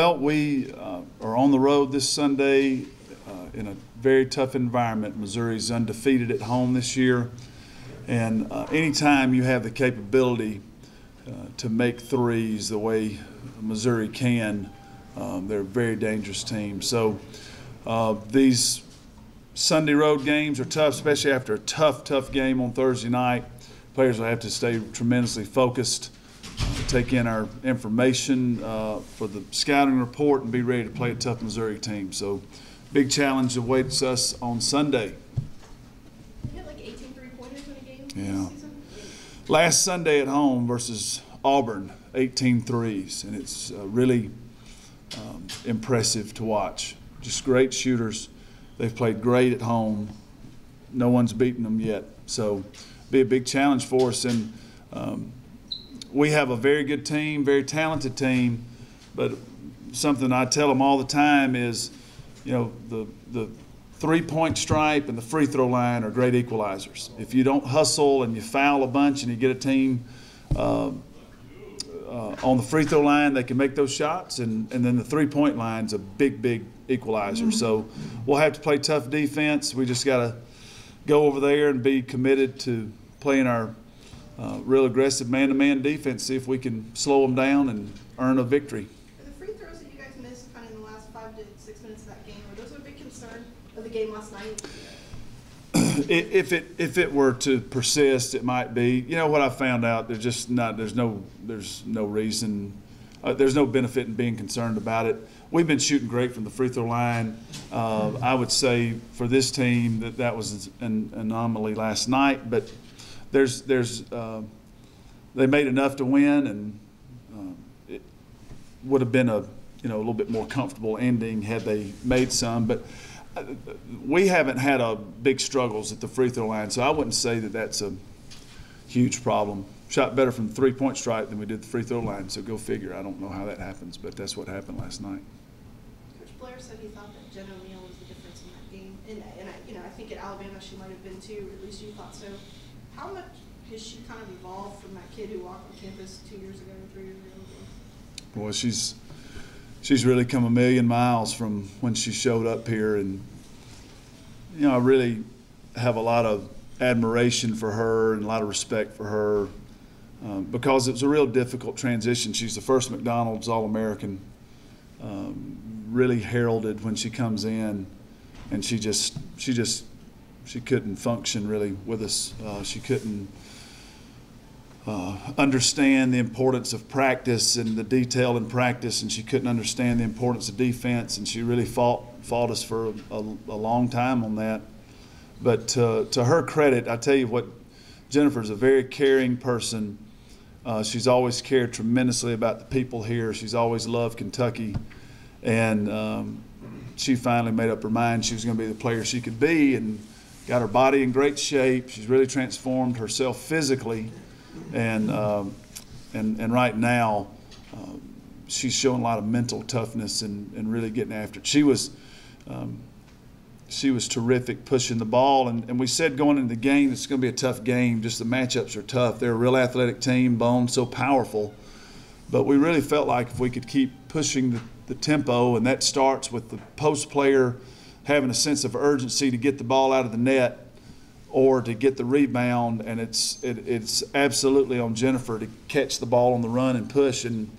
Well, we are on the road this Sunday in a very tough environment. Missouri's undefeated at home this year, and anytime you have the capability to make threes the way Missouri can, they're a very dangerous team. So these Sunday road games are tough, especially after a tough game on Thursday night. Players will have to stay tremendously focused, take in our information for the scouting report, and be ready to play a tough Missouri team. So big challenge awaits us on Sunday. You had like 18 three-pointers in a game Yeah. this season? Last Sunday at home versus Auburn, 18 threes, and it's really impressive to watch. Just great shooters. They've played great at home. No one's beaten them yet. So be a big challenge for us. And we have a very good team, very talented team, but something I tell them all the time is, you know, the three-point stripe and the free throw line are great equalizers. If you don't hustle and you foul a bunch and you get a team on the free throw line, they can make those shots, and then the three-point line's a big equalizer. So we'll have to play tough defense. We just got to go over there and be committed to playing our real aggressive man-to-man defense, see if we can slow them down and earn a victory. Are the free throws that you guys missed kind of in the last 5 to 6 minutes of that game, were those a big concern of the game last night? If it were to persist, it might be. You know what I found out? There's no reason. There's no benefit in being concerned about it. We've been shooting great from the free throw line. I would say for this team that was an anomaly last night, but they made enough to win, and it would have been a little bit more comfortable ending had they made some. But we haven't had big struggles at the free throw line, so I wouldn't say that that's a huge problem. Shot better from the three-point stripe than we did the free throw line, so go figure. I don't know how that happens, but that's what happened last night. Coach Blair said he thought that Jen O'Neal was the difference in that game, and I think at Alabama she might have been too, or at least you thought so. How much has she kind of evolved from that kid who walked on campus 2 years ago, 3 years ago? Well, she's really come a million miles from when she showed up here, and I really have a lot of admiration for her and a lot of respect for her because it was a real difficult transition. She's the first McDonald's All-American, really heralded when she comes in, and she couldn't function really with us. She couldn't understand the importance of practice and the detail in practice, and she couldn't understand the importance of defense, and she really fought us for a long time on that. But to her credit, I tell you what, Jennifer's a very caring person. She's always cared tremendously about the people here. She's always loved Kentucky, and she finally made up her mind she was going to be the player she could be, and got her body in great shape. She's really transformed herself physically. And right now, she's showing a lot of mental toughness and really getting after it. She was terrific pushing the ball, and we said going into the game it's going to be a tough game. Just the matchups are tough. They're a real athletic team, Bone so powerful. But we really felt like if we could keep pushing the tempo, and that starts with the post player having a sense of urgency to get the ball out of the net or to get the rebound, and it's absolutely on Jennifer to catch the ball on the run and push, and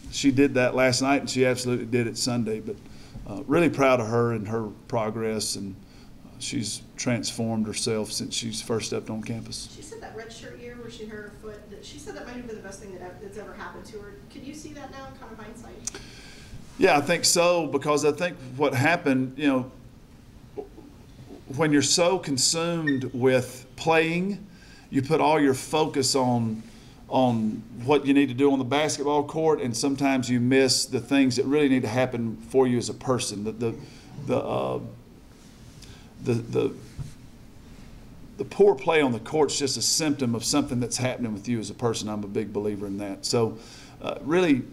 she did that last night, and she absolutely did it Sunday. But really proud of her and her progress, and she's transformed herself since she's first stepped on campus. She said that redshirt year where she hurt her foot, she said that might have been the best thing that's ever happened to her. Could you see that now in kind of hindsight? Yeah, I think so, because I think what happened, when you're so consumed with playing, you put all your focus on what you need to do on the basketball court, and sometimes you miss the things that really need to happen for you as a person. The poor play on the court is just a symptom of something that's happening with you as a person. I'm a big believer in that. So really,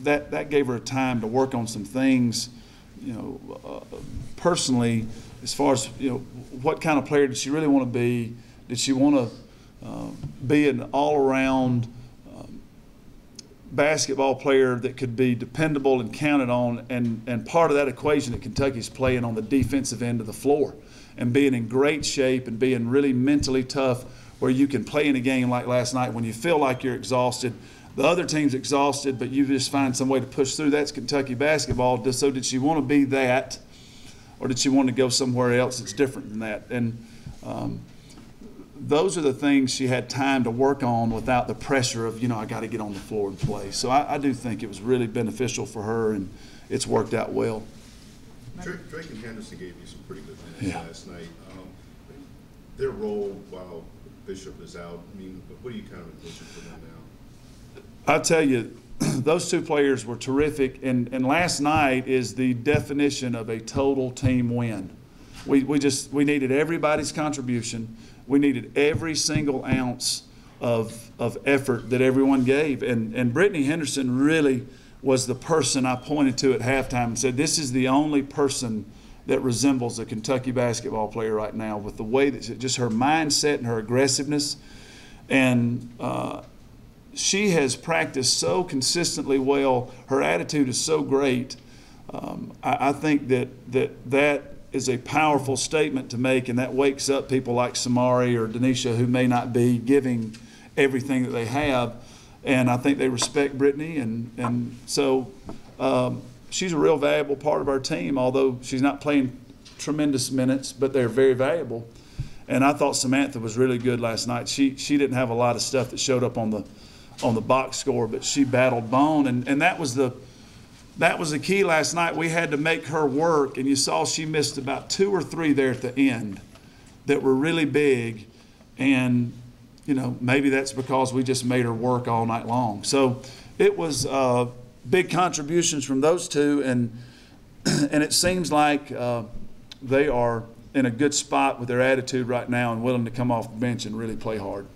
that gave her a time to work on some things, personally, as far as, what kind of player did she really want to be? Did she want to be an all-around basketball player that could be dependable and counted on, and part of that equation at Kentucky is playing on the defensive end of the floor and being in great shape and being really mentally tough, where you can play in a game like last night when you feel like you're exhausted. The other team's exhausted, but you just find some way to push through. That's Kentucky basketball. So did she want to be that, or did she want to go somewhere else that's different than that? And those are the things she had time to work on without the pressure of, I got to get on the floor and play. So I do think it was really beneficial for her, and it's worked out well. Drake and Henderson gave you some pretty good minutes last night. Their role while Bishop is out, what do you kind of envision for them now? I'll tell you, those two players were terrific, and last night is the definition of a total team win. We needed everybody's contribution. We needed every single ounce of effort that everyone gave. And Brittany Henderson really was the person I pointed to at halftime and said, this is the only person that resembles a Kentucky basketball player right now, with the way that just her mindset and her aggressiveness. And she has practiced so consistently well. Her attitude is so great. I think that is a powerful statement to make, and that wakes up people like Samari or Denisha, who may not be giving everything that they have. And I think they respect Brittany, and so she's a real valuable part of our team, although she's not playing tremendous minutes, but they're very valuable. And I thought Samantha was really good last night. She didn't have a lot of stuff that showed up on the box score, but she battled bone, and that was the key last night. We had to make her work, and you saw she missed about 2 or 3 there at the end that were really big, and maybe that's because we just made her work all night long. So it was big contributions from those two, and it seems like they are in a good spot with their attitude right now and willing to come off the bench and really play hard.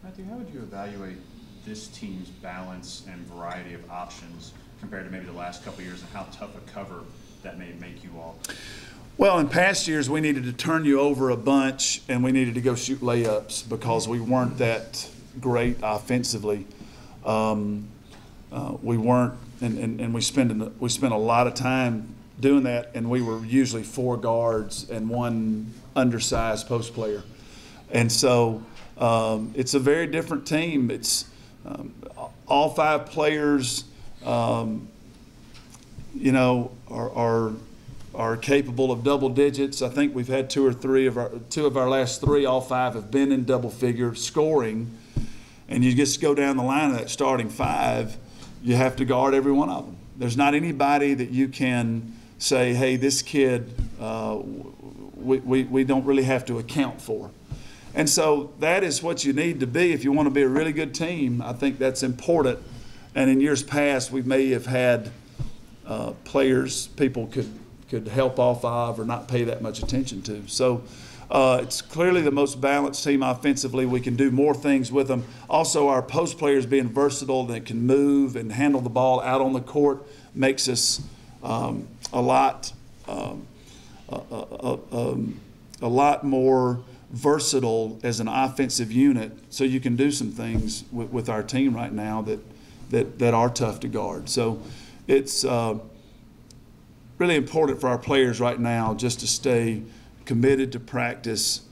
Matthew, how would you evaluate this team's balance and variety of options compared to maybe the last couple of years, and how tough a cover that may make you all? Well, in past years, we needed to turn you over a bunch, and we needed to go shoot layups because we weren't that great offensively. We weren't, and we spent a lot of time doing that, and we were usually 4 guards and 1 undersized post player. And so it's a very different team. It's all 5 players are capable of double digits. I think we've had 2 of our last 3, all 5 have been in double figure scoring. And you just go down the line of that starting 5, you have to guard every one of them. There's not anybody that you can say, hey, this kid we don't really have to account for. And so that is what you need to be if you want to be a really good team. I think that's important. And in years past, we may have had players people could help off of or not pay that much attention to. So it's clearly the most balanced team offensively. We can do more things with them. Also, our post players being versatile, that can move and handle the ball out on the court, makes us a lot more versatile as an offensive unit. So you can do some things with our team right now that are tough to guard. So it's really important for our players right now just to stay committed to practice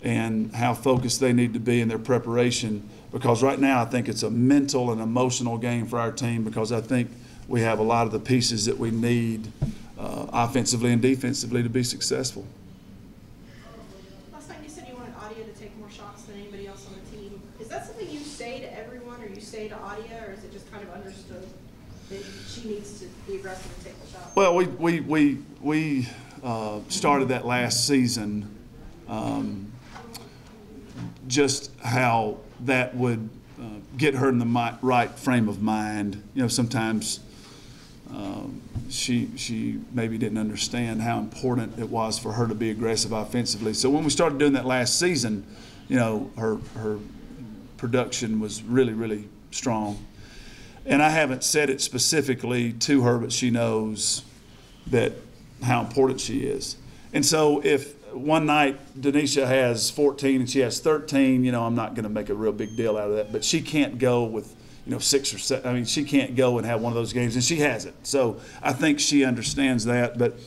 and how focused they need to be in their preparation, because right now I think it's a mental and emotional game for our team, because I think we have a lot of the pieces that we need offensively and defensively to be successful. Last night you said you wanted Adia to take more shots than anybody else on the team. Is that something you say to everyone, or you say to Adia, or is it just kind of understood that she needs to be aggressive and take the shot? Well, we started that last season, just how that would get her in the right frame of mind. Sometimes she maybe didn't understand how important it was for her to be aggressive offensively. So when we started doing that last season, her production was really, really strong. And I haven't said it specifically to her, but she knows how important she is. And so if one night Denisha has 14 and she has 13, I'm not going to make a real big deal out of that. But she can't go with 6 or 7. I mean, she can't go and have one of those games, and she hasn't. So I think she understands that. But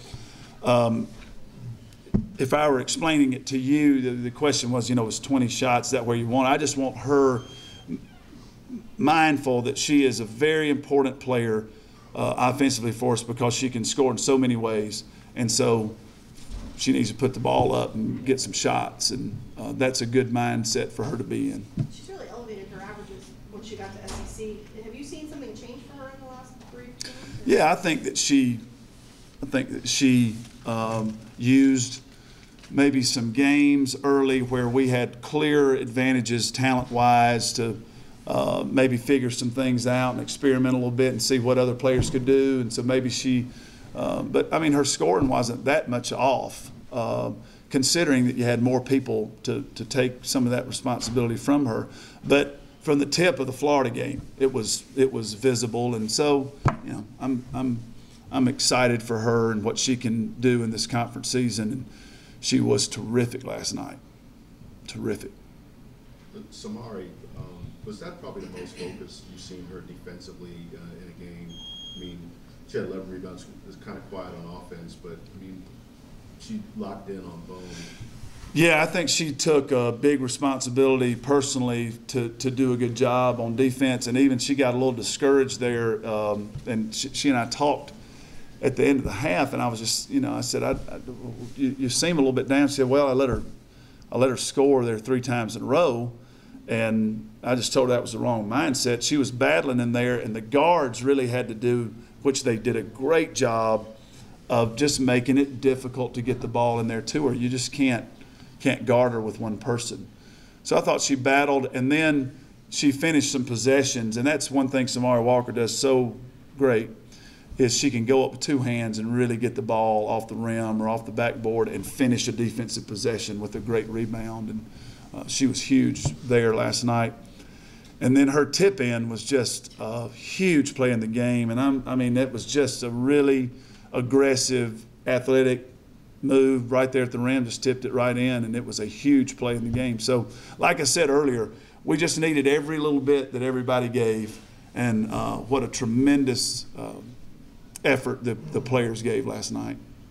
if I were explaining it to you, the question was, was 20 shots, is that where you want? I just want her mindful that she is a very important player offensively for us because she can score in so many ways. And so she needs to put the ball up and get some shots. And that's a good mindset for her to be in. She's really elevated her averages when she got to SEC. Have you seen something change for her in the last 3 games? Yeah, I think that she used maybe some games early where we had clear advantages talent-wise to maybe figure some things out and experiment a little bit and see what other players could do. And so maybe she but, I mean, her scoring wasn't that much off, considering that you had more people to take some of that responsibility from her. But from the tip of the Florida game, it was visible. And so, I'm excited for her and what she can do in this conference season. And she was terrific last night. Terrific. Samari, was that probably the most focused you've seen her defensively in a game? I mean, she had 11 rebounds. It was kind of quiet on offense, but, I mean, she locked in on Bone. Yeah, I think she took a big responsibility personally to do a good job on defense, and even she got a little discouraged there. And she and I talked at the end of the half, and I was just, I said, you seem a little bit down. She said, well, I let her score there 3 times in a row, and I just told her that was the wrong mindset. She was battling in there, and the guards really had to do, which they did a great job of just making it difficult to get the ball in there to her. You just can't guard her with one person. So I thought she battled, and then she finished some possessions, and that's one thing Samari Walker does so great, is she can go up with 2 hands and really get the ball off the rim or off the backboard and finish a defensive possession with a great rebound. And she was huge there last night. And then her tip-in was just a huge play in the game. And it was just a really aggressive, athletic move right there at the rim, just tipped it right in, and it was a huge play in the game. So, like I said earlier, we just needed every little bit that everybody gave, and what a tremendous effort the players gave last night.